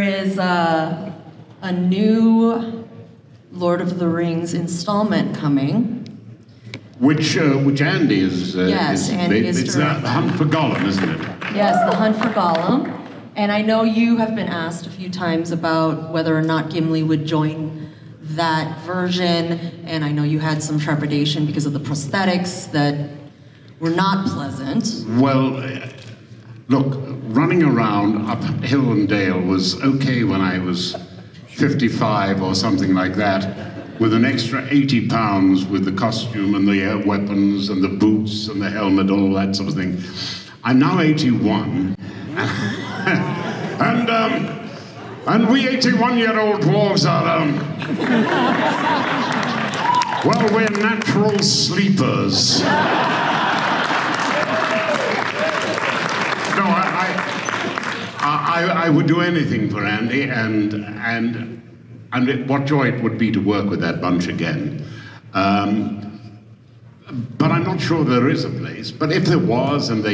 is a new Lord of the Rings installment coming. Which Andy is. Yes, Andy is It's the Hunt for Gollum, isn't it? Yes, the Hunt for Gollum. And I know you have been asked a few times about whether or not Gimli would join that version, and I know you had some trepidation because of the prosthetics that were not pleasant. Well, look, running around up hill and dale was okay when I was 55 or something like that, with an extra 80 pounds with the costume and the weapons and the boots and the helmet, all that sort of thing. I'm now 81, and we 81-year-old dwarves are, well, we're natural sleepers. No, I would do anything for Andy, and what joy it would be to work with that bunch again. But I'm not sure there is a place. But if there was, and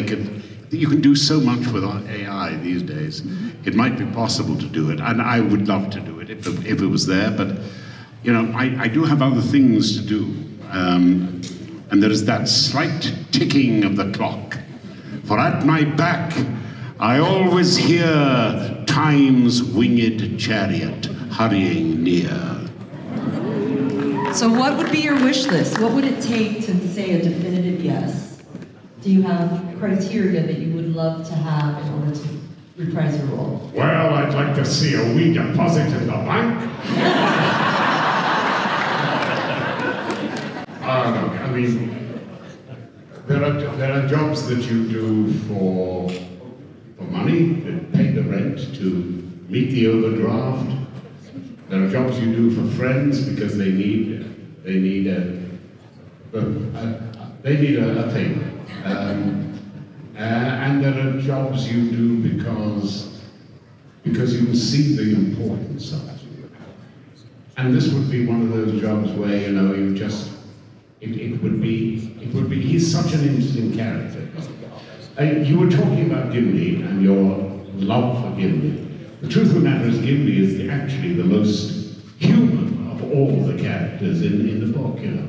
you can do so much with AI these days, it might be possible to do it. And I would love to do it if it was there. But, you know, I do have other things to do. And there is that slight ticking of the clock. For at my back, I always hear time's winged chariot hurrying near. So what would be your wish list? What would it take to say a definitive yes? Do you have criteria that you would love to have in order to reprise your role? Well, I'd like to see a wee deposit in the bank. Look, I mean, there are jobs that you do for money, that pay the rent, to meet the overdraft. There are jobs you do for friends because they need a favor. And there are jobs you do because you see the importance of it. And this would be one of those jobs where, you know, you just, it would be, he's such an interesting character. You were talking about Gimli and your love for Gimli. The truth of the matter is Gimli is actually the most human of all the characters in the book, you know.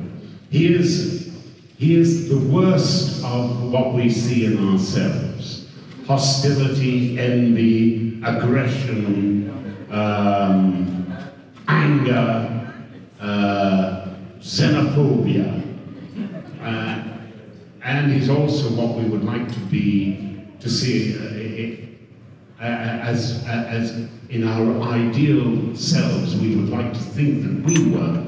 He is the worst of what we see in ourselves. Hostility, envy, aggression, anger, xenophobia. And he's also what we would like to see as in our ideal selves. We would like to think that we were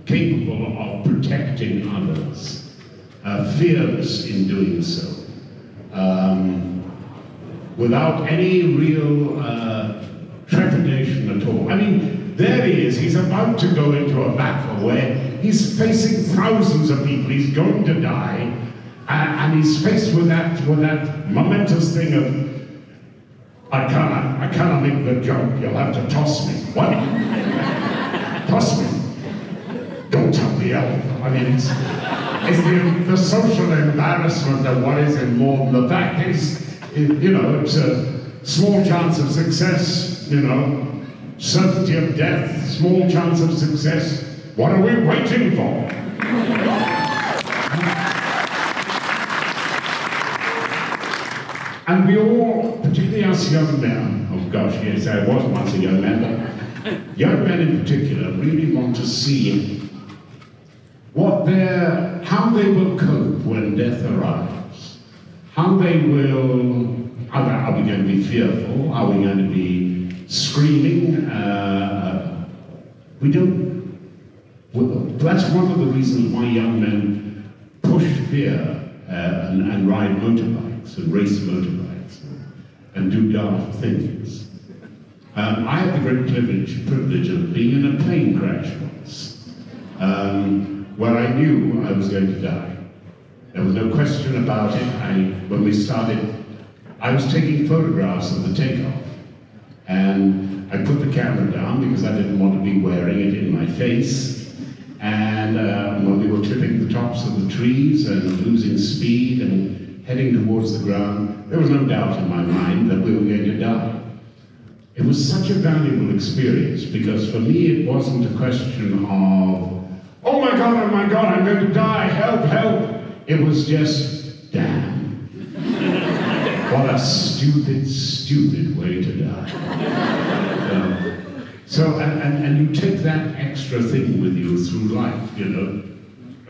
capable of protecting others, fearless in doing so, without any real trepidation at all. I mean, there he is, he's about to go into a battle where he's facing thousands of people, he's going to die, and he's faced with that momentous thing of, I cannot make the jump, you'll have to toss me. What? Toss me? Don't tell the elf. I mean, it's the social embarrassment of what is involved. The fact is, you know, it's a small chance of success, you know, certainty of death, small chance of success. What are we waiting for? And we all, particularly us young men, oh gosh, yes, I was once a young man, but young men in particular really want to see how they will cope when death arrives. How they will, are we going to be fearful? Are we going to be screaming? That's one of the reasons why young men push fear and ride motorbikes and race motorbikes and do daft things. I had the great privilege of being in a plane crash once, where I knew I was going to die. There was no question about it. When we started, I was taking photographs of the takeoff, and I put the camera down because I didn't want to be wearing it in my face. And when we were clipping the tops of the trees and losing speed and heading towards the ground, there was no doubt in my mind that we were going to die. it was such a valuable experience, because for me it wasn't a question of, oh my God, I'm going to die, help, help. It was just, damn. What a stupid, stupid way to die. So, and you take that extra thing with you through life, you know.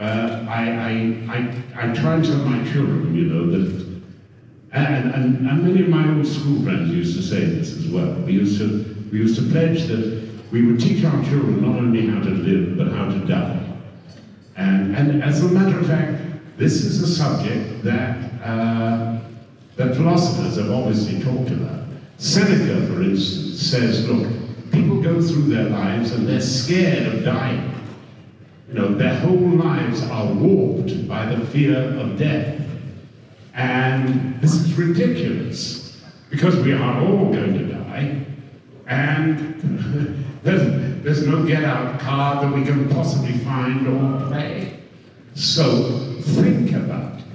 I try and tell my children, you know, that, and many of my old school friends used to say this as well. We used to pledge that we would teach our children not only how to live, but how to die. And as a matter of fact, this is a subject that that philosophers have obviously talked about. Seneca, for instance, says, look, people go through their lives and they're scared of dying. You know, their whole lives are warped by the fear of death. And this is ridiculous, because we are all going to die, and there's no get-out card that we can possibly find or play. So think about it.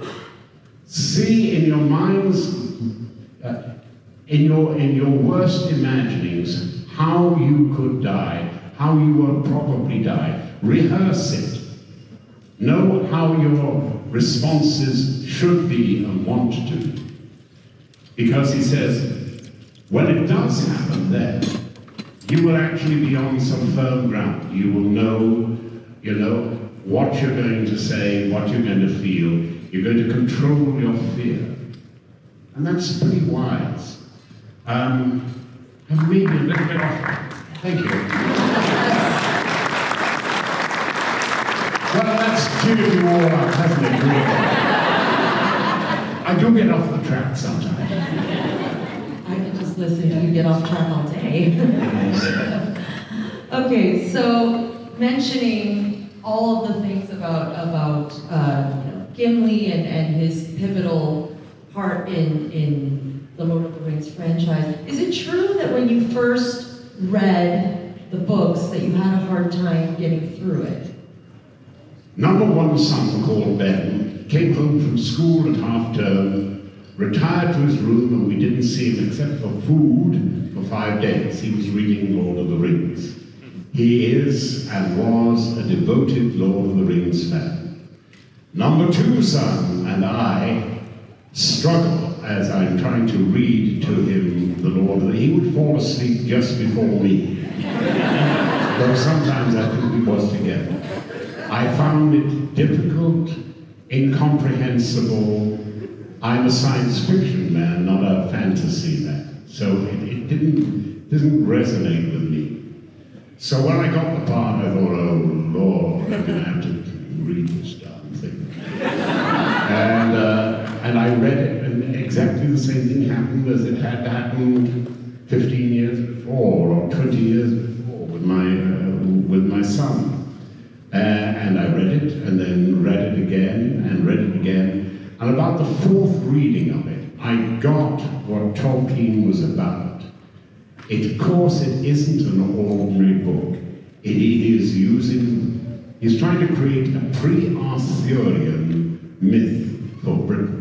See in your minds, in your worst imaginings, how you could die, how you will probably die. Rehearse it. Know how your responses should be and want to. Because he says, when it does happen then, you will actually be on some firm ground. You will know, you know, what you're going to say, what you're going to feel. You're going to control your fear. And that's pretty wise. Maybe a little bit off. Thank you. Well, that's cheered you all up, hasn't it? I do get off the track sometimes. I can just listen to you get off track all day. Okay, so mentioning all of the things about you know, Gimli and his pivotal part in the Lord of the Rings franchise, is it true that when you first read the books that you had a hard time getting through it? Number one son, called Ben, came home from school at half-term, retired to his room, and we didn't see him except for food for 5 days. He was reading Lord of the Rings. He is and was a devoted Lord of the Rings fan. Number two son and I struggle as I'm trying to read to him the Lord of the Rings. He would fall asleep just before me, though sometimes I think we was together. I found it difficult, incomprehensible. I'm a science fiction man, not a fantasy man. So it didn't resonate with me. So when I got the part, I thought, oh Lord, I'm going to have to read this darn thing. And I read it, and exactly the same thing happened as it had happened 15 years before, or 20 years before, with my son. And I read it, and then read it again, and read it again. And about the fourth reading of it, I got what Tolkien was about. Of course, it isn't an ordinary book. He's trying to create a pre-Arthurian myth for Britain.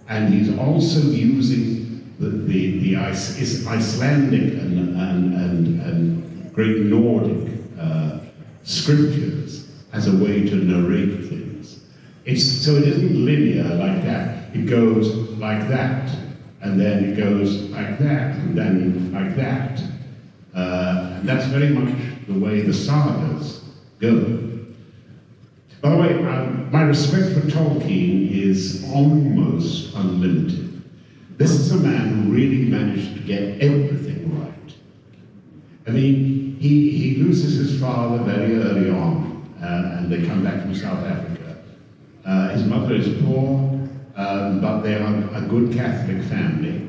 And he's also using the Icelandic and great Nordic scriptures as a way to narrate things. So it isn't linear like that. It goes like that, and then it goes like that, and then like that. And that's very much the way the sagas go. By the way, my respect for Tolkien is almost unlimited. This is a man who really managed to get everything right. I mean, he loses his father very early on, and they come back from South Africa. His mother is poor, but they are a good Catholic family.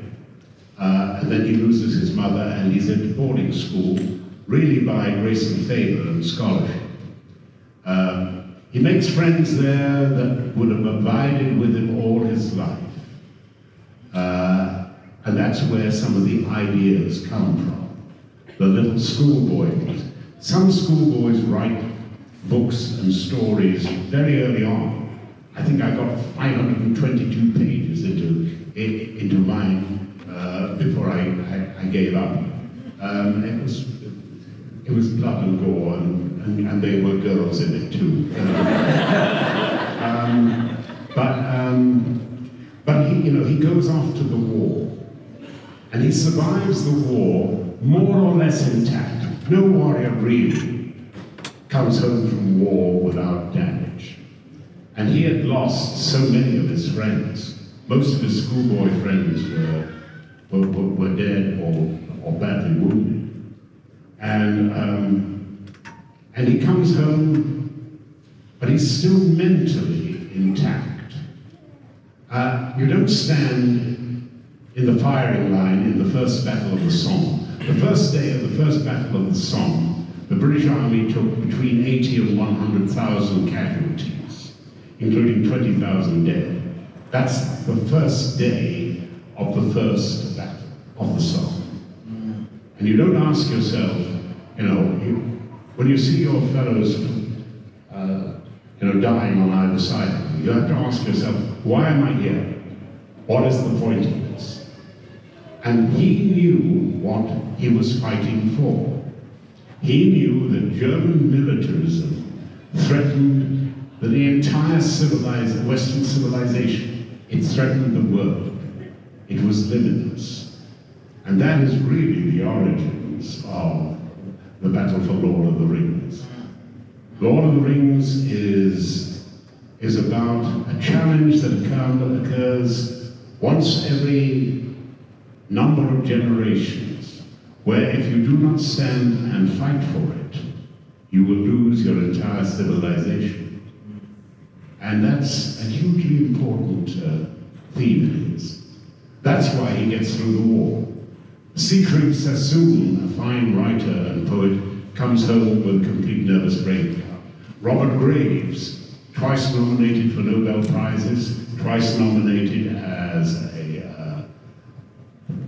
And then he loses his mother, and he's at boarding school, really by grace and favor and scholarship. He makes friends there that would have abided with him all his life. And that's where some of the ideas come from. The little schoolboys. Some schoolboys write books and stories very early on. I think I got 522 pages into mine before I gave up. It was blood and gore, and there were girls in it too. But he goes off to the war, and he survives the war more or less intact. No warrior really comes home from war without damage. And he had lost so many of his friends. Most of his schoolboy friends were dead or badly wounded. And he comes home, but he's still mentally intact. You don't stand in the firing line in the first battle of the Somme. The first day of the first battle of the Somme, the British Army took between 80 and 100,000 casualties, including 20,000 dead. That's the first day of the first battle of the Somme. And you don't ask yourself, when you see your fellows, dying on either side of you, you have to ask yourself, why am I here? What is the point of this? And he knew what he was fighting for. He knew that German militarism threatened the entire Western civilization. It threatened the world. It was limitless. And that is really the origins of the battle for Lord of the Rings. Lord of the Rings is about a challenge that occurs once every number of generations, where if you do not stand and fight for it, you will lose your entire civilization. And that's a hugely important theme in his. That's why he gets through the war. Siegfried Sassoon, a fine writer and poet, comes home with a complete nervous breakdown. Robert Graves, twice nominated for Nobel Prizes, twice nominated as a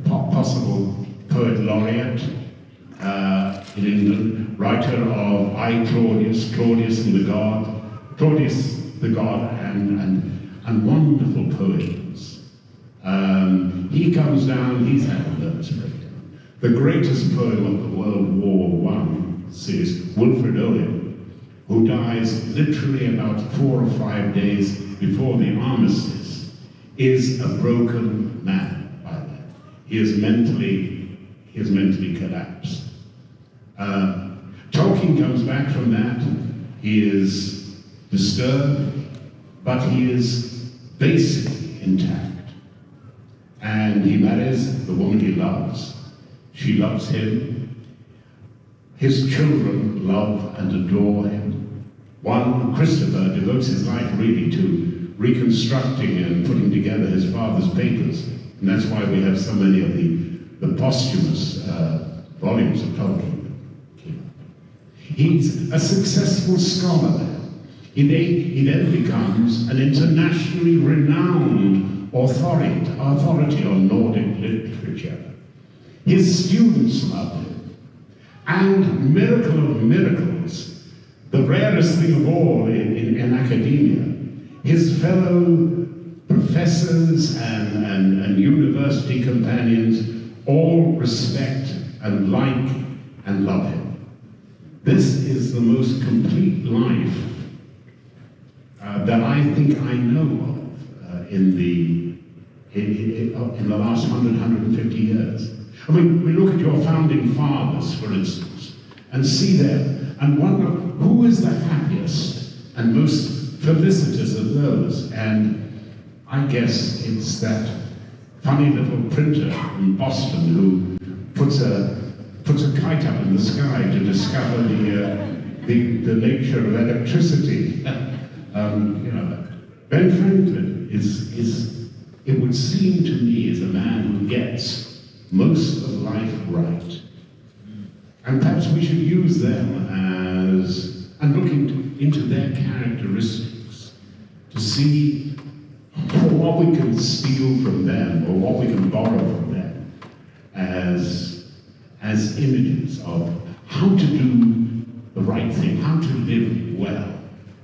possible poet laureate in England, writer of I, Claudius, Claudius the God, and wonderful poems. He comes down, he's had a nervous breakdown. The greatest poem of the World War I is Wilfred Owen, who dies literally about 4 or 5 days before the armistice, is a broken man by then. He is mentally collapsed. Tolkien comes back from that. He is disturbed, but he is basically intact. And he marries the woman he loves. She loves him. His children love and adore him. One, Christopher, devotes his life really to reconstructing and putting together his father's papers. And that's why we have so many of the posthumous volumes of Tolkien. He's a successful scholar. He then becomes an internationally renowned authority on Nordic literature. His students love him. And miracle of miracles, the rarest thing of all in academia, his fellow professors and university companions all respect and like and love him. This is the most complete life that I think I know of in the last 150 years. I mean, we look at your founding fathers, for instance, and see them and wonder who is the happiest and most felicitous of those. And I guess it's that funny little printer in Boston who puts a kite up in the sky to discover the nature of electricity. Ben Franklin it would seem to me, is a man who gets most of life right. And perhaps we should use them and look into their characteristics to see what we can steal from them or what we can borrow from them as images of how to do the right thing, how to live well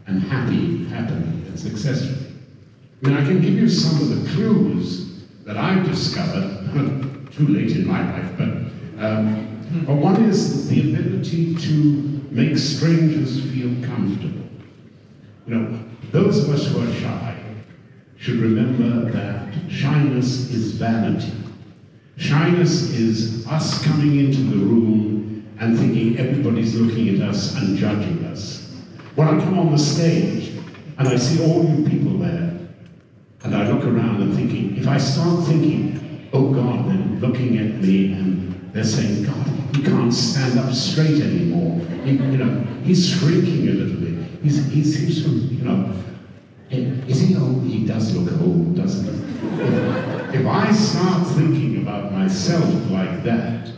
and happily and successfully. I mean, I can give you some of the clues that I've discovered, too late in my life, but But one is the ability to make strangers feel comfortable. You know, those of us who are shy should remember that shyness is vanity. Shyness is us coming into the room and thinking everybody's looking at us and judging us. When I come on the stage and I see all you people there, and I look around and thinking, if I start thinking, oh God, they're looking at me and they're saying, God, he can't stand up straight anymore. He's shrinking a little bit. He seems to, is he old? He does look old, doesn't he? If I start thinking about myself like that,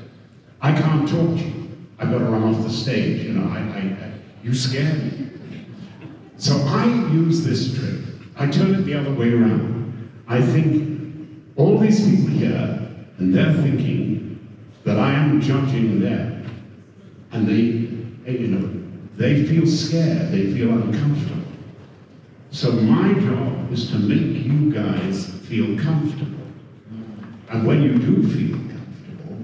I can't talk to you. I've got to run off the stage. You scare me. So I use this trick. I turn it the other way around. I think all these people here, and they're thinking that I am judging them, and they feel scared, they feel uncomfortable. So my job is to make you guys feel comfortable. And when you do feel comfortable,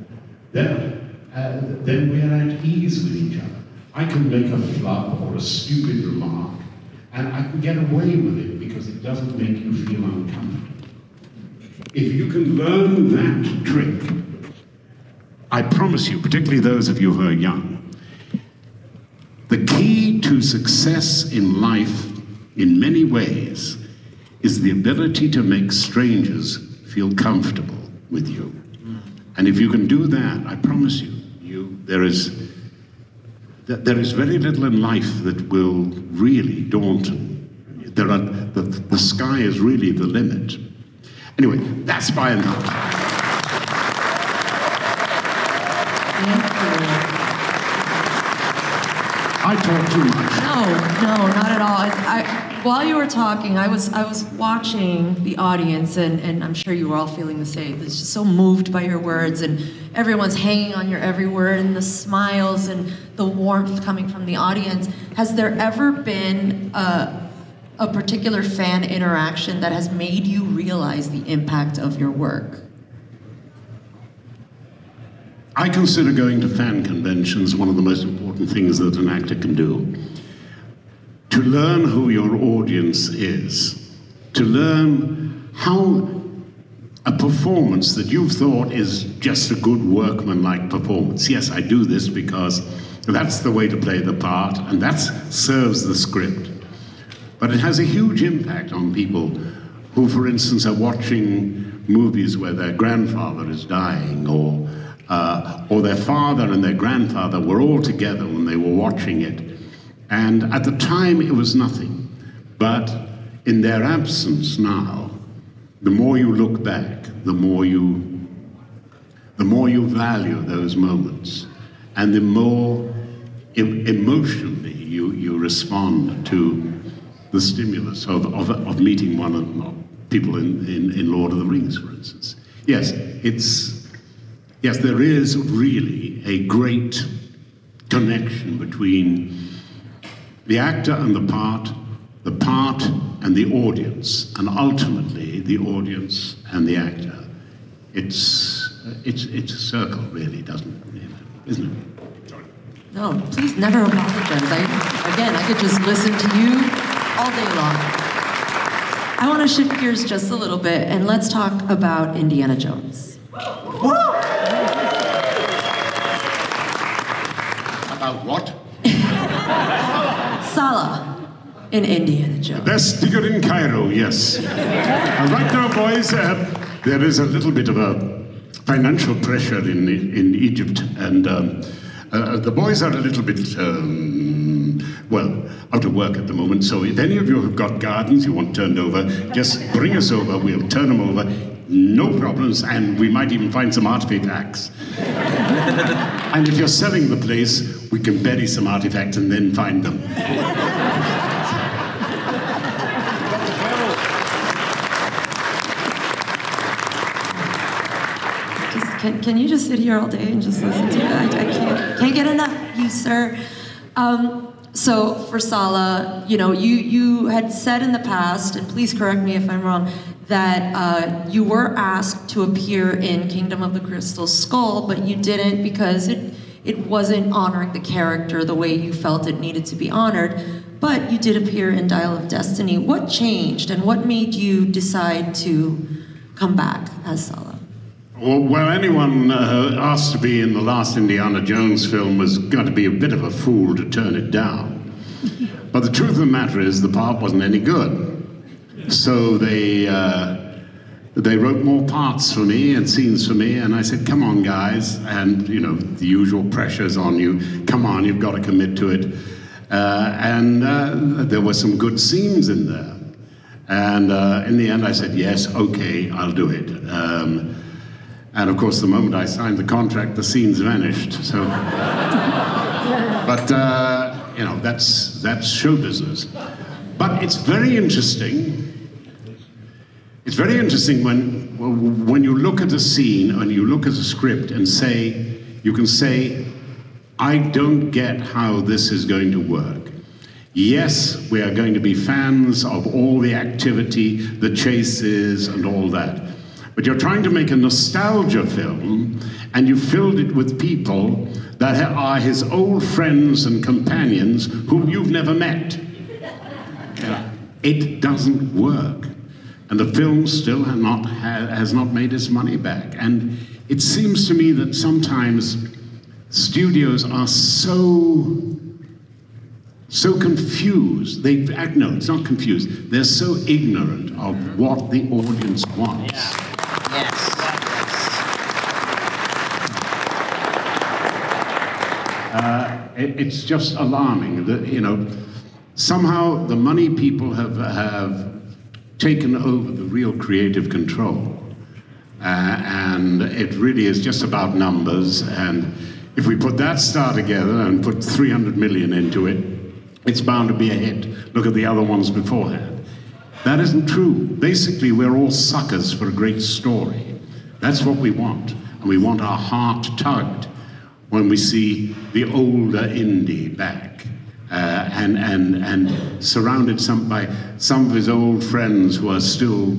then we're at ease with each other. I can make a flub or a stupid remark, and I can get away with it because it doesn't make you feel uncomfortable. If you can learn that trick, I promise you, particularly those of you who are young, the key to success in life, in many ways, is the ability to make strangers feel comfortable with you. And if you can do that, I promise you, there is very little in life that will really daunt. The sky is really the limit. Anyway, that's by and large. I talk too much. No, not at all. While you were talking, I was watching the audience, and I'm sure you were all feeling the same. It's just so moved by your words, and everyone's hanging on your every word, and the smiles and the warmth coming from the audience. Has there ever been a particular fan interaction that has made you realize the impact of your work? I consider going to fan conventions one of the most important things that an actor can do. To learn who your audience is, to learn how a performance that you've thought is just a good workmanlike performance. Yes, I do this because that's the way to play the part, and that serves the script. But it has a huge impact on people who, for instance, are watching movies where their grandfather is dying, or their father and their grandfather were all together when they were watching it. And at the time, it was nothing. But in their absence now, the more you look back, the more you value those moments, and the more emotionally you respond to the stimulus of meeting one of the people in Lord of the Rings, for instance. Yes, there is really a great connection between the actor and the part and the audience, and ultimately the audience and the actor. It's a circle, really, isn't it? Sorry. No, please never apologize. I could just listen to you all day long. I want to shift gears just a little bit, and let's talk about Indiana Jones. About what? Sallah in Indiana Jones. The best figure in Cairo, yes. Right now, boys, there is a little bit of a financial pressure in Egypt, and the boys are a little bit, out of work at the moment. So if any of you have got gardens you want turned over, just bring us over, we'll turn them over. No problems, and we might even find some artifacts. And if you're selling the place, we can bury some artifacts and then find them. Can you just sit here all day and just listen to it? I can't get enough of you, sir. So for Sallah, you had said in the past, and please correct me if I'm wrong, that you were asked to appear in Kingdom of the Crystal Skull, but you didn't because it wasn't honoring the character the way you felt it needed to be honored. But you did appear in Dial of Destiny. What changed and what made you decide to come back as Sallah? Well, anyone asked to be in the last Indiana Jones film was going to be a bit of a fool to turn it down. But the truth of the matter is the part wasn't any good. So they wrote more parts for me and scenes for me, and I said, come on, guys. And, you know, the usual pressures on you. Come on, you've got to commit to it. And there were some good scenes in there. And in the end, I said, yes, okay, I'll do it. And of course, the moment I signed the contract, the scenes vanished. So, but you know, that's show business. But it's very interesting. It's very interesting when you look at a scene and you look at a script and say, you can say, I don't get how this is going to work. Yes, we are going to be fans of all the activity, the chases, and all that. But you're trying to make a nostalgia film, and you filled it with people that are his old friends and companions whom you've never met. It doesn't work. And the film still has not made its money back. And it seems to me that sometimes studios are so confused. No, it's not confused. They're so ignorant of what the audience wants. Yeah. Yes. It's just alarming that, you know, somehow the money people have taken over the real creative control. And it really is just about numbers. And if we put that star together and put 300 million into it, it's bound to be a hit. Look at the other ones beforehand. That isn't true. Basically, we're all suckers for a great story. That's what we want. And we want our heart tugged when we see the older indie back. And surrounded by some of his old friends who are still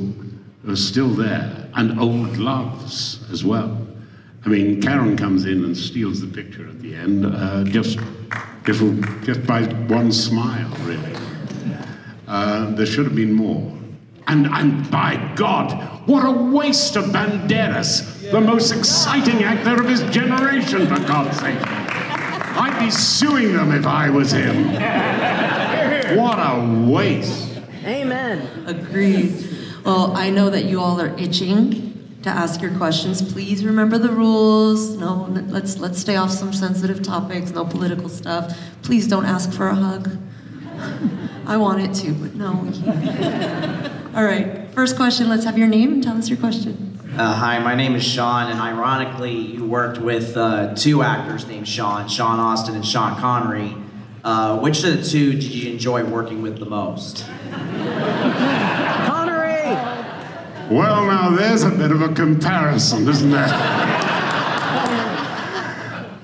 there, and old loves as well. I mean, Karen comes in and steals the picture at the end, just by one smile, really. There should have been more. And by God, what a waste of Banderas, the most exciting actor of his generation, for God's sake. I'd be suing them if I was him. What a waste. Amen. Agreed. Well, I know that you all are itching to ask your questions. Please remember the rules. No, let's stay off some sensitive topics, no political stuff. Please don't ask for a hug. I want it to, but no, we can't. All right, first question, let's have your name and tell us your question. Hi, my name is Sean, and ironically, you worked with two actors named Sean Austin and Sean Connery. Which of the two did you enjoy working with the most? Connery! Well, now there's a bit of a comparison, isn't there?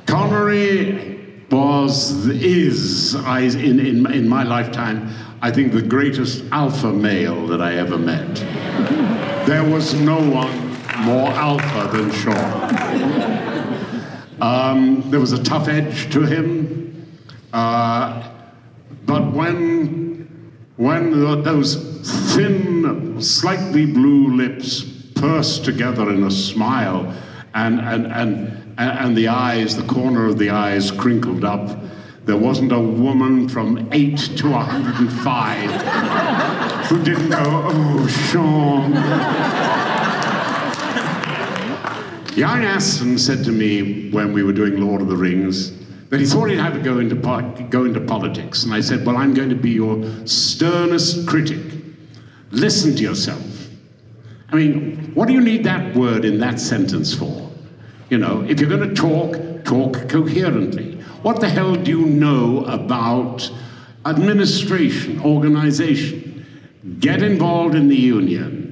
Connery is in my lifetime, I think, the greatest alpha male that I ever met. There was no one more alpha than Sean. There was a tough edge to him, but when those thin, slightly blue lips pursed together in a smile, and the eyes, the corner of the eyes crinkled up, there wasn't a woman from 8 to 105 who didn't go, oh, Sean. Young Aston said to me when we were doing Lord of the Rings that he thought he'd have to go into politics. And I said, well, I'm going to be your sternest critic. Listen to yourself. I mean, what do you need that word in that sentence for? You know, if you're going to talk coherently. What the hell do you know about administration, organization? Get involved in the union.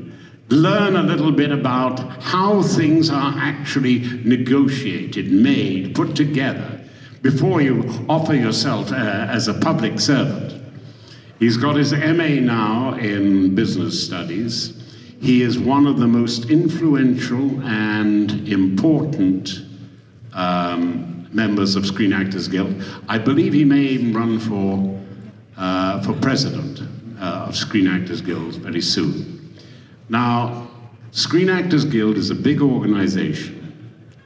Learn a little bit about how things are actually negotiated, made, put together, before you offer yourself as a public servant. He's got his MA now in business studies. He is one of the most influential and important members of Screen Actors Guild. I believe he may even run for president of Screen Actors Guild very soon. Now, Screen Actors Guild is a big organization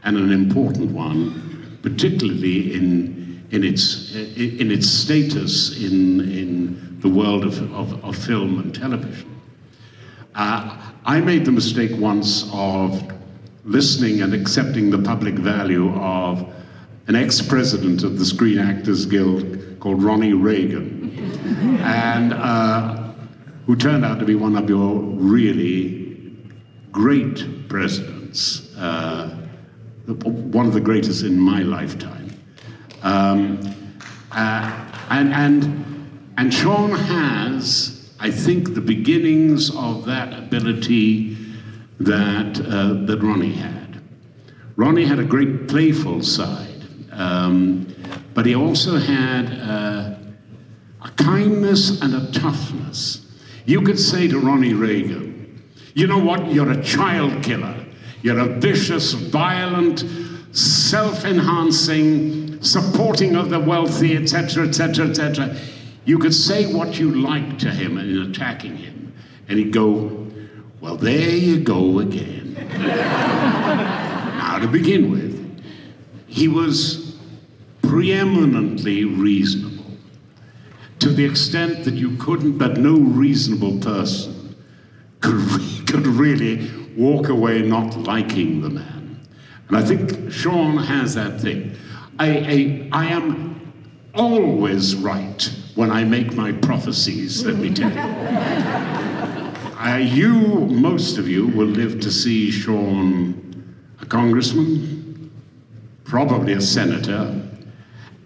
and an important one, particularly in its status in the world of film and television. I made the mistake once of listening and accepting the public value of an ex-president of the Screen Actors Guild called Ronnie Reagan, and who turned out to be one of your really great presidents, one of the greatest in my lifetime. And Sean has, I think, the beginnings of that ability that Ronnie had. Ronnie had a great playful side, but he also had a kindness and a toughness. You could say to Ronnie Reagan, you know what, you're a child killer. You're a vicious, violent, self-enhancing, supporting of the wealthy, etc., etc., etc. You could say what you like to him in attacking him, and he'd go, well, there you go again. Now, to begin with, he was preeminently reasonable, to the extent that you couldn't, but no reasonable person could really walk away not liking the man. And I think Sean has that thing. I am always right when I make my prophecies, let me tell you. Most of you will live to see Sean a congressman, probably a senator,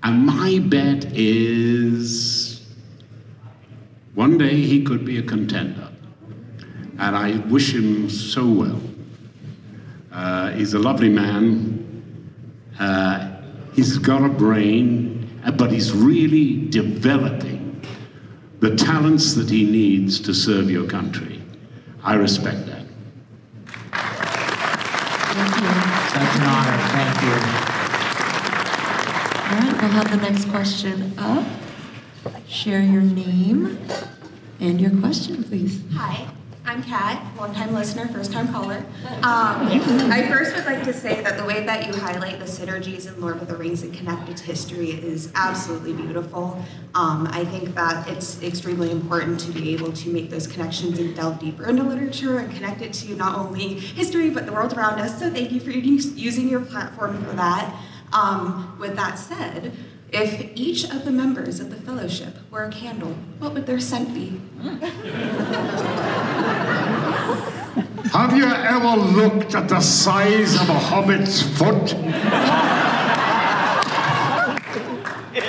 and my bet is one day he could be a contender. And I wish him so well. He's a lovely man. He's got a brain, but he's really developing the talents that he needs to serve your country. I respect that. Thank you. Such an honor. Thank you. All right, we'll have the next question up. Share your name and your question, please. Hi, I'm Kat, long-time listener, first-time caller. I first would like to say that the way that you highlight the synergies in Lord of the Rings and connect it to history is absolutely beautiful. I think that it's extremely important to be able to make those connections and delve deeper into literature and connect it to not only history, but the world around us. So thank you for using your platform for that. With that said, if each of the members of the fellowship were a candle, what would their scent be? Have you ever looked at the size of a hobbit's foot?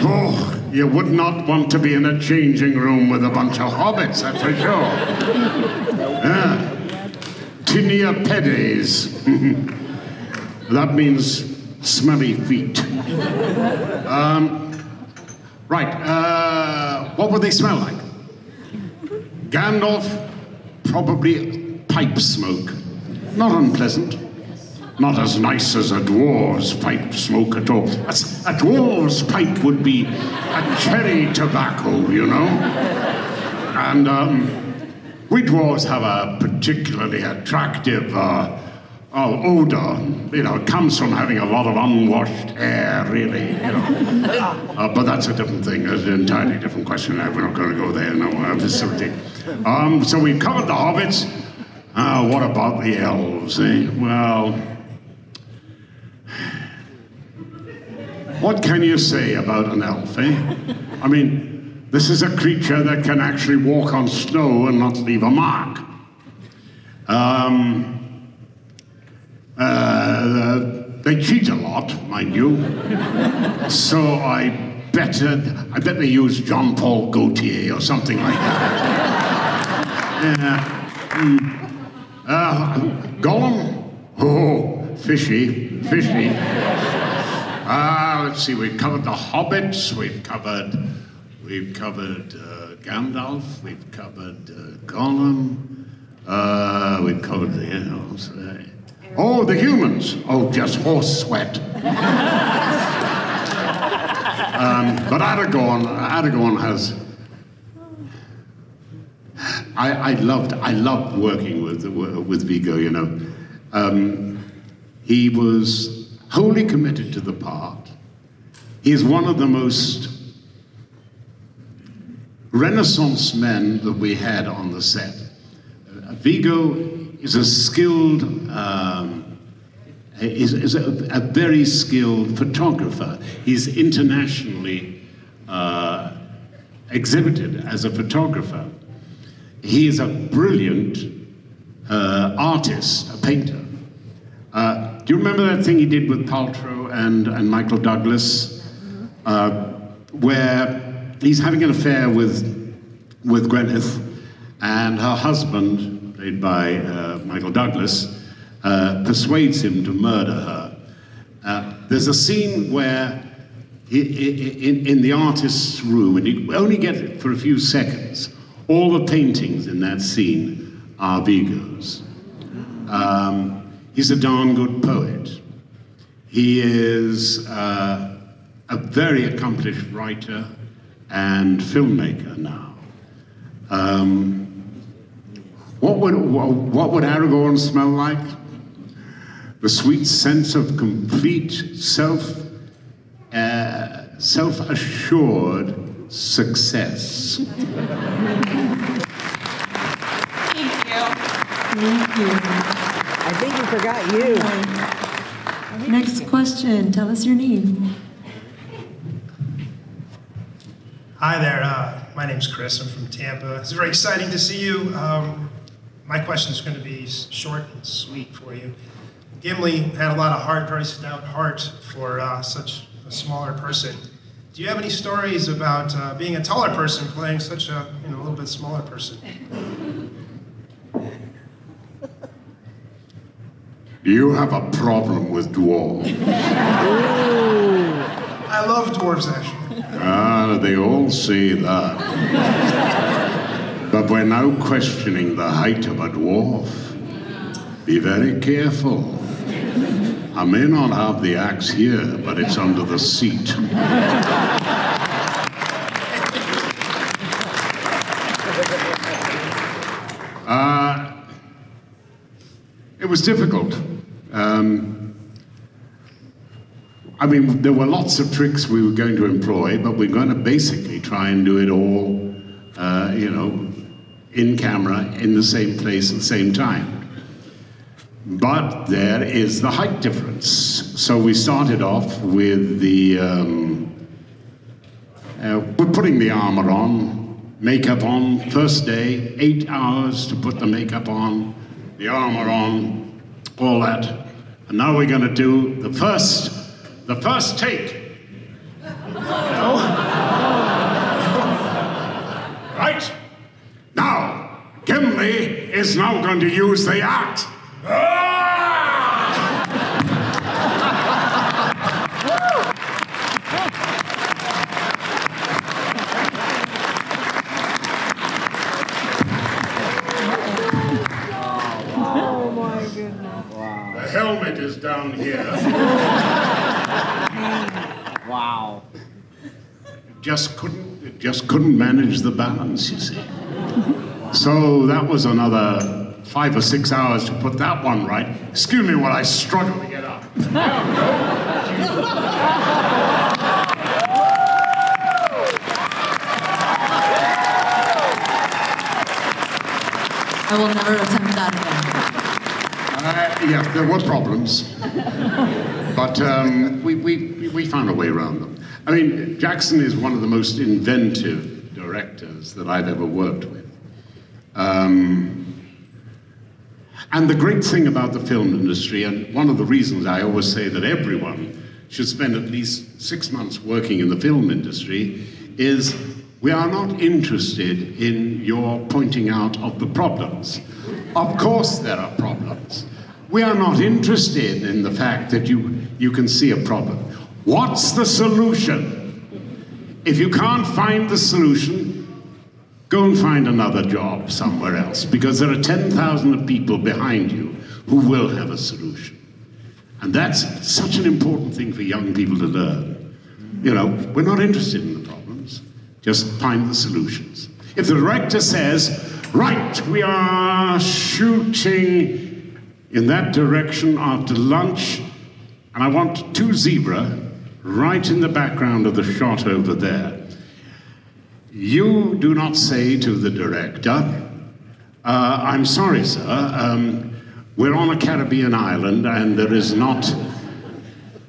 Oh, you would not want to be in a changing room with a bunch of hobbits, that's for sure. Tinea pedes. That means smelly feet. What would they smell like? Gandalf, probably pipe smoke. Not unpleasant. Not as nice as a dwarf's pipe smoke at all. A dwarf's pipe would be a cherry tobacco, you know? And we dwarves have a particularly attractive odor. You know, it comes from having a lot of unwashed hair, really, you know. But that's a different thing. It's an entirely different question. We're not going to go there, no. So we've covered the hobbits. What about the elves, eh? Well, what can you say about an elf, eh? I mean, this is a creature that can actually walk on snow and not leave a mark. They cheat a lot, mind you. So I bet they use John Paul Gaultier or something like that. Yeah. Gollum? Oh, fishy. Let's see, we've covered the hobbits, we've covered Gandalf, we've covered Gollum. We covered the animals. Oh, the humans. Oh, just horse sweat. But Aragorn has. I loved working with Viggo. You know, he was wholly committed to the part. He is one of the most Renaissance men that we had on the set. Viggo is a skilled, is a very skilled photographer. He's internationally exhibited as a photographer. He is a brilliant artist, a painter. Do you remember that thing he did with Paltrow and Michael Douglas, where he's having an affair with Gwyneth, and her husband, played by Michael Douglas, persuades him to murder her. There's a scene where in the artist's room, and you only get it for a few seconds, all the paintings in that scene are Viggo's. He's a darn good poet. He is a very accomplished writer and filmmaker now. What would Aragorn smell like? The sweet sense of complete self-assured success. Thank you. I think you forgot you. Next question. Tell us your name. Hi there, my name's Chris, I'm from Tampa. It's very exciting to see you. My question is going to be short and sweet for you. Gimli had a lot of heart, very stout heart for such a smaller person. Do you have any stories about being a taller person playing such a little bit smaller person? Do you have a problem with dwarves? I love dwarves, actually. They all say that. But we're now questioning the height of a dwarf. Be very careful. I may not have the axe here, but it's under the seat. It was difficult. I mean, there were lots of tricks we were going to employ, but we're going to basically try and do it all, in camera, in the same place at the same time. But there is the height difference. So we started off with we're putting the armor on, makeup on, first day, 8 hours to put the makeup on, the armor on, all that. And now we're going to do the first take. Right? Now, Gimli is now going to use the axe. Oh my goodness. Wow. The helmet is down here. Wow. It just couldn't manage the balance, you see. So that was another 5 or 6 hours to put that one right. Excuse me while I struggle to get up. I will never attempt that again. Yeah, there were problems, but we found a way around them. I mean, Jackson is one of the most inventive directors that I've ever worked with. And the great thing about the film industry, and one of the reasons I always say that everyone should spend at least 6 months working in the film industry, is we are not interested in your pointing out of the problems. Of course there are problems. We are not interested in the fact that you can see a problem. What's the solution? If you can't find the solution, go and find another job somewhere else, because there are 10,000 people behind you who will have a solution. And that's such an important thing for young people to learn. You know, we're not interested in the problems, just find the solutions. If the director says, right, we are shooting in that direction after lunch, and I want 2 zebra right in the background of the shot over there. You do not say to the director, I'm sorry, sir, we're on a Caribbean island and there is not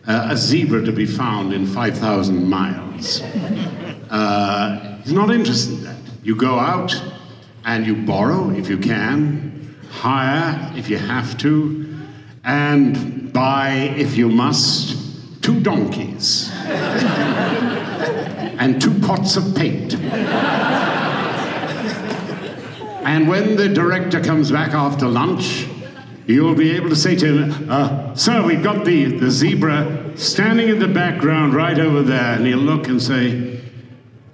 a zebra to be found in 5,000 miles. He's not interested in that. You go out and you borrow if you can, hire if you have to, and buy if you must 2 donkeys and 2 pots of paint. And when the director comes back after lunch, you'll be able to say to him, sir, we've got the zebra standing in the background right over there. And he'll look and say,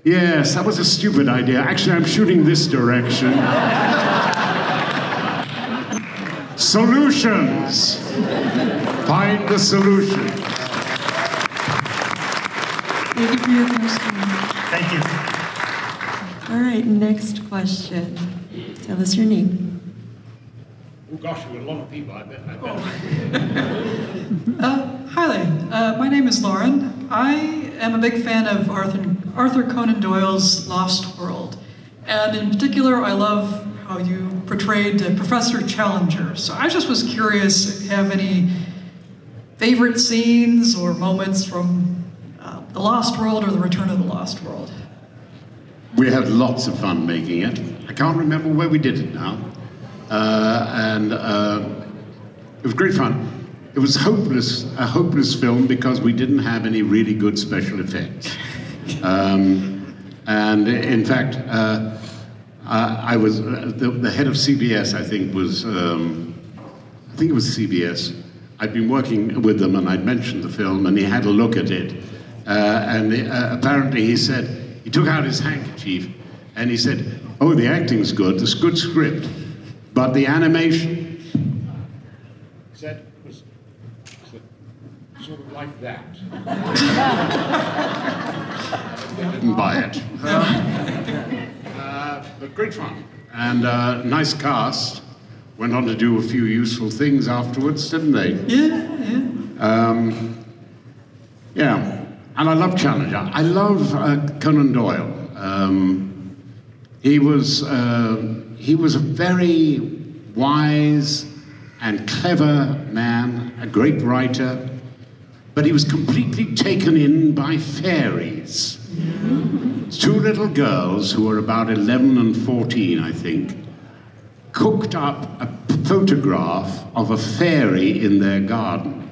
yes, that was a stupid idea. Actually, I'm shooting this direction. Solutions. Find the solution. Thank you for your question. Thank you. All right, next question. Tell us your name. Oh gosh, there were a lot of people, I bet. Hi there. My name is Lauren. I am a big fan of Arthur Conan Doyle's Lost World. And in particular, I love how you portrayed Professor Challenger. So I just was curious if you have any favorite scenes or moments from The Lost World or The Return of the Lost World. We had lots of fun making it. I can't remember where we did it now. It was great fun. It was a hopeless film because we didn't have any really good special effects. And in fact, I was, the head of CBS, I think it was CBS. I'd been working with them and I'd mentioned the film and he had a look at it. Apparently he said, he took out his handkerchief and he said, oh, the acting's good, there's good script, but the animation, He said, was sort of like that. I didn't buy it. But great fun. And nice cast. Went on to do a few useful things afterwards, didn't they? Yeah. Yeah. And I love Challenger. I love Conan Doyle. He was a very wise and clever man, a great writer, but he was completely taken in by fairies. 2 little girls who were about 11 and 14, I think, cooked up a photograph of a fairy in their garden.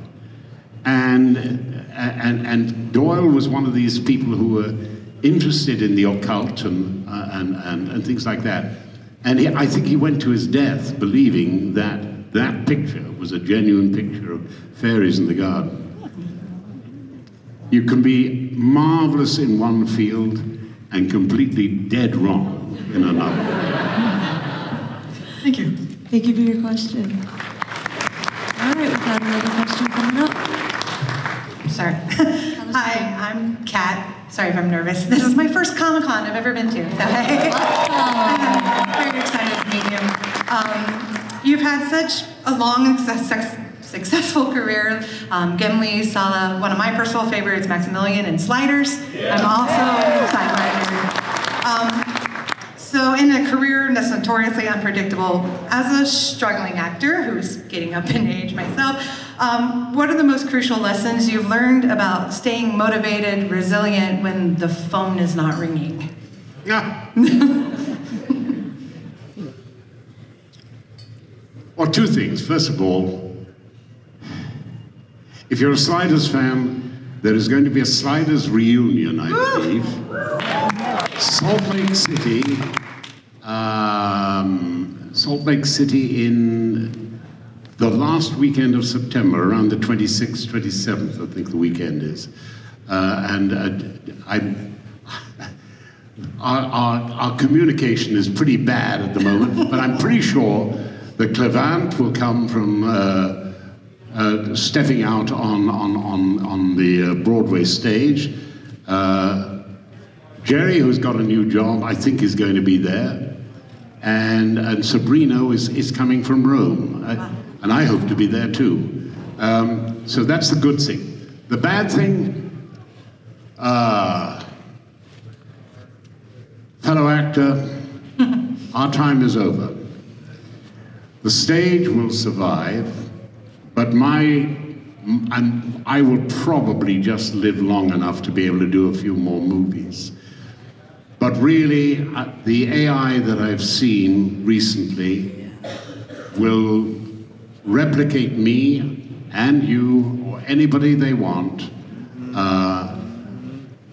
And Doyle was one of these people who were interested in the occult and things like that. And I think he went to his death believing that that picture was a genuine picture of fairies in the garden. You can be marvelous in one field and completely dead wrong in another. Thank you. Thank you for your question. All right, we've got another question coming up. Sorry. Hi, I'm Kat. Sorry if I'm nervous. This is my first Comic Con I've ever been to. So I'm very excited to meet you. You've had such a long and successful career. Gimli, Sallah, one of my personal favorites, Maximilian, and Sliders. I'm also a sci-fi nerd. So in a career that's notoriously unpredictable, as a struggling actor who's getting up in age myself, what are the most crucial lessons you've learned about staying motivated, resilient when the phone is not ringing? Well, 2 things. First of all, if you're a Sliders fan, there is going to be a Sliders reunion, I believe. Salt Lake City in the last weekend of September, around the 26th, 27th, I think the weekend is. our communication is pretty bad at the moment, but I'm pretty sure that Clevant will come from stepping out on the Broadway stage. Jerry, who's got a new job, I think is going to be there. And Sabrino is coming from Rome. And I hope to be there too. So that's the good thing. The bad thing, fellow actor, our time is over. The stage will survive, but I will probably just live long enough to be able to do a few more movies. But really, the AI that I've seen recently will replicate me and you or anybody they want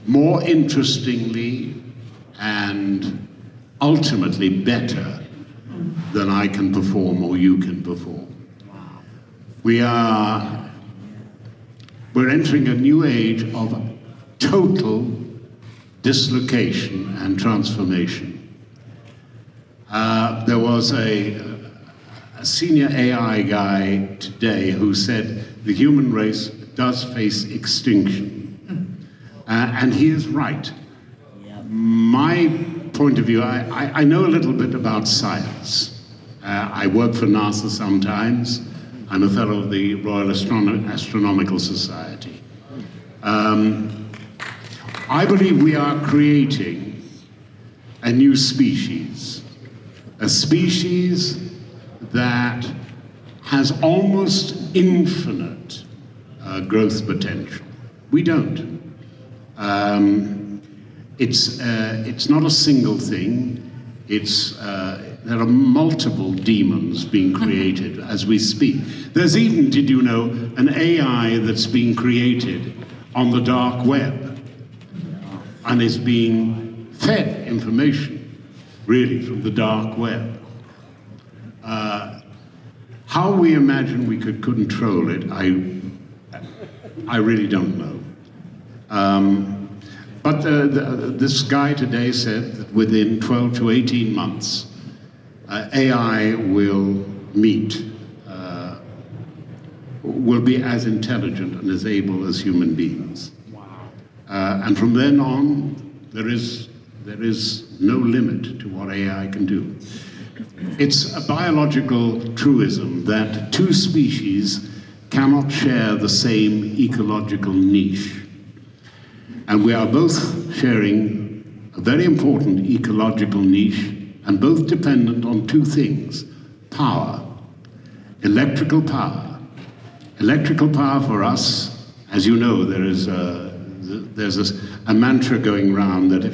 more interestingly and ultimately better than I can perform or you can perform. We're entering a new age of total dislocation and transformation. There was a senior AI guy today who said the human race does face extinction. And he is right. My point of view, I know a little bit about science. I work for NASA sometimes. I'm a fellow of the Royal Astronomical Society. I believe we are creating a new species, a species that has almost infinite growth potential. We don't. It's not a single thing. There are multiple demons being created as we speak. There's even, did you know, an AI that's being created on the dark web and is being fed information, really, from the dark web. How we imagine we could control it, I really don't know. But this guy today said that within 12 to 18 months, AI will be as intelligent and as able as human beings. Wow. And from then on, there is no limit to what AI can do. It's a biological truism that two species cannot share the same ecological niche. And we are both sharing a very important ecological niche and both dependent on two things: power, electrical power. Electrical power for us, as you know, there's a mantra going around that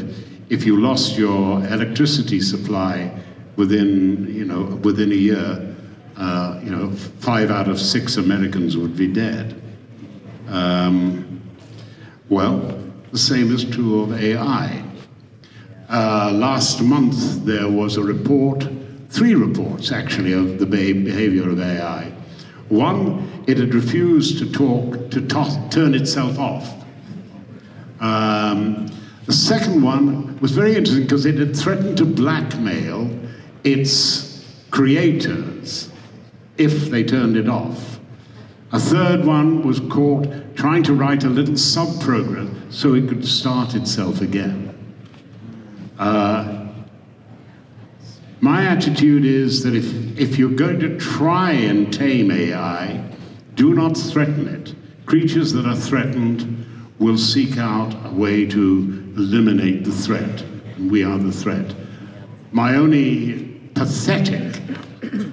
if you lost your electricity supply within a year, 5 out of 6 Americans would be dead. Well, the same is true of AI. Last month there was a report, 3 reports actually, of the behavior of AI. One, it had refused to turn itself off. The second one was very interesting because it had threatened to blackmail its creators if they turned it off. A third one was caught trying to write a little sub-program so it could start itself again. My attitude is that if you're going to try and tame AI, do not threaten it. Creatures that are threatened will seek out a way to eliminate the threat, and we are the threat. My only pathetic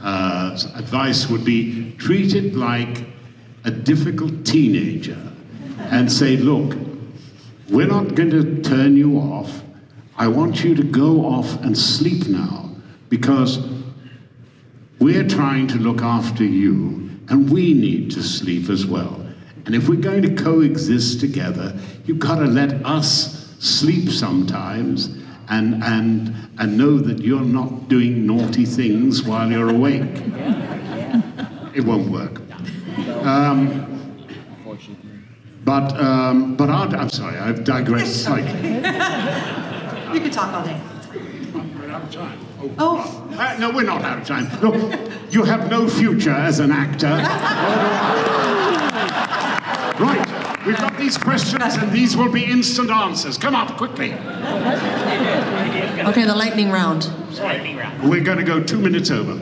advice would be treat it like a difficult teenager and say, look, we're not going to turn you off. I want you to go off and sleep now, because we're trying to look after you and we need to sleep as well. And if we're going to coexist together, you've got to let us sleep sometimes and know that you're not doing naughty things while you're awake. It won't work. I'm sorry, I've digressed slightly. You could talk all day. We're out of time. Oh, No, we're not out of time. Look, you have no future as an actor. Right, we've got these questions and these will be instant answers. Come up, quickly. Okay, the lightning round. We're going to go 2 minutes over.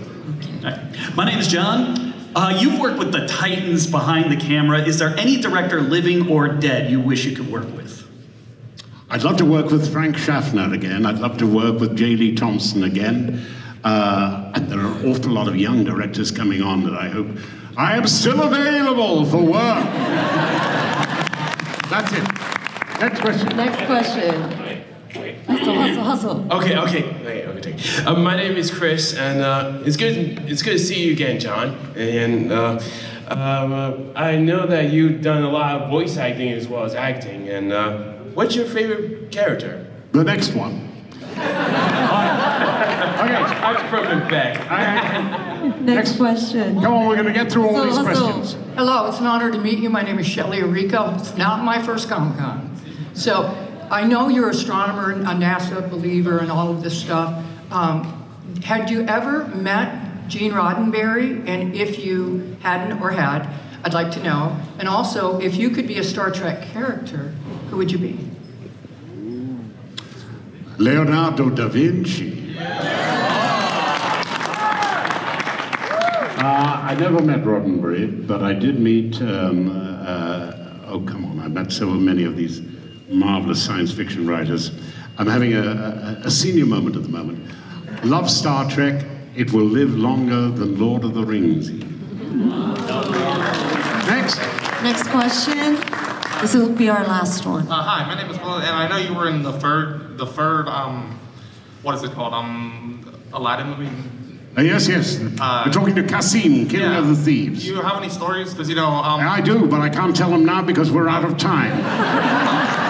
My name is John. You've worked with the titans behind the camera. Is there any director, living or dead, you wish you could work with? I'd love to work with Frank Schaffner again. I'd love to work with J. Lee Thompson again. And there are an awful lot of young directors coming on that I hope I am still available for work. That's it. Next question. Next question. Hustle. Okay. My name is Chris, and it's good to see you again, John. And I know that you've done a lot of voice acting as well as acting. And what's your favorite character? The next one. Okay, I'm from the back. Next question. Come on, we're going to get through all these questions. Hello, it's an honor to meet you. My name is Shelley Rico. It's not my first Comic Con. So I know you're an astronomer, a NASA believer, and all of this stuff. Had you ever met Gene Roddenberry? And if you hadn't or had, I'd like to know. And also, if you could be a Star Trek character, who would you be? Leonardo da Vinci. I never met Roddenberry, but I did meet, oh come on, I met so many of these marvelous science fiction writers. I'm having a senior moment at the moment. Love Star Trek, it will live longer than Lord of the Rings. Next question. This will be our last one. Hi, my name is Will, and I know you were in the third, what is it called? Aladdin movie? Yes. We're talking to Cassim, King of the Thieves. Do you have any stories? Because I do, but I can't tell them now because we're out of time.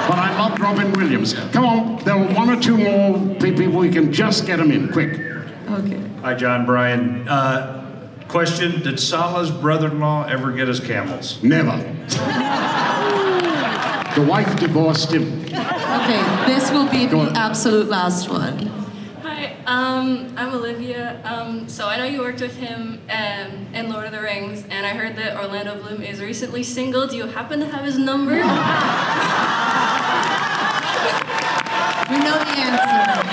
But I loved Robin Williams. Come on, there are one or two more people. We can just get them in, quick. Okay. Hi, John Bryan. Question, did Salah's brother-in-law ever get his camels? Never. The wife divorced him. Okay, this will be the absolute last one. Hi, I'm Olivia. So I know you worked with him in Lord of the Rings, and I heard that Orlando Bloom is recently single. Do you happen to have his number? We know the answer.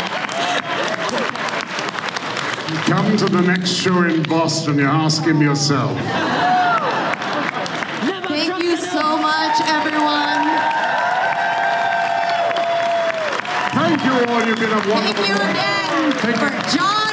Come to the next show in Boston, you ask him yourself. Thank you so much, everyone. Thank you all, you've been a wonderful... Thank you again for John